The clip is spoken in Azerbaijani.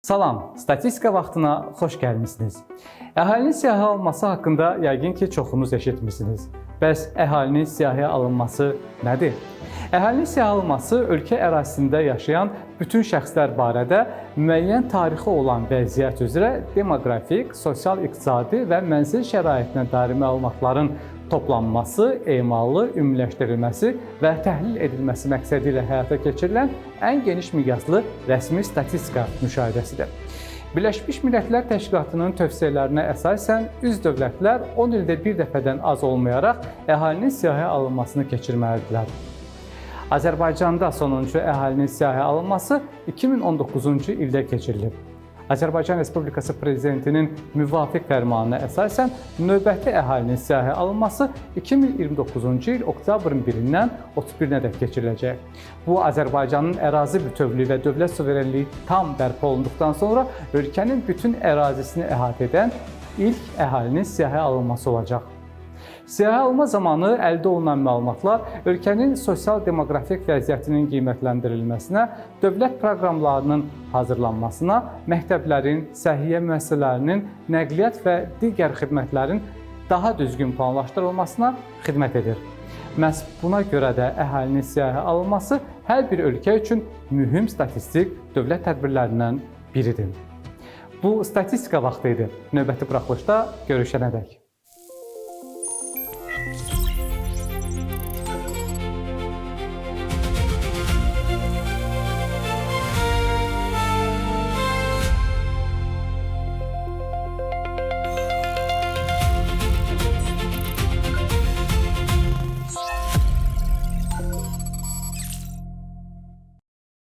Salam, statistika vaxtına xoş gəlmisiniz. Əhalinin siyahıya alınması haqqında yəqin ki, çoxunuz eşitmisiniz. Bəs əhalinin siyahıya alınması nədir? Əhalinin siyahıya alınması ölkə ərazisində yaşayan bütün şəxslər barədə müəyyən tarixi olan vəziyyət üzrə demoqrafik, sosial-iqtisadi və mənzil şəraitinə dair məlumatların toplanması, emalı, ümumiləşdirilməsi və təhlil edilməsi məqsədi ilə həyata keçirilən ən geniş miqyaslı rəsmi statistika müşahidəsidir. Birləşmiş Millətlər Təşkilatının tövsiyələrinə əsasən üzv dövlətlər 10 ildə bir dəfədən az olmayaraq əhalinin siyahıya alınmasını keçirməlidirlər. Azərbaycanda sonuncu əhalinin siyahıya alınması 2019-cu ildə keçirilib. Azərbaycan Respublikası Prezidentinin müvafiq fərmanına əsasən növbəti əhalinin siyahıya alınması 2029-cu il oktyabrın 1-dən 31-nədək keçiriləcək. Bu, Azərbaycanın ərazi bütövlüyü və dövlət suverenliyi tam bərpa olunduqdan sonra ölkənin bütün ərazisini əhatə edən ilk əhalinin siyahıya alınması olacaq. Siyahıya alınma zamanı əldə olunan məlumatlar ölkənin sosial-demoqrafik vəziyyətinin qiymətləndirilməsinə, dövlət proqramlarının hazırlanmasına, məktəblərin, səhiyyə müəssisələrinin, nəqliyyat və digər xidmətlərin daha düzgün planlaşdırılmasına xidmət edir. Məhz buna görə də əhalinin siyahıya alınması hər bir ölkə üçün mühüm statistik dövlət tədbirlərindən biridir. Bu statistika vaxtı idi. Növbəti buraxılışda görüşənədək.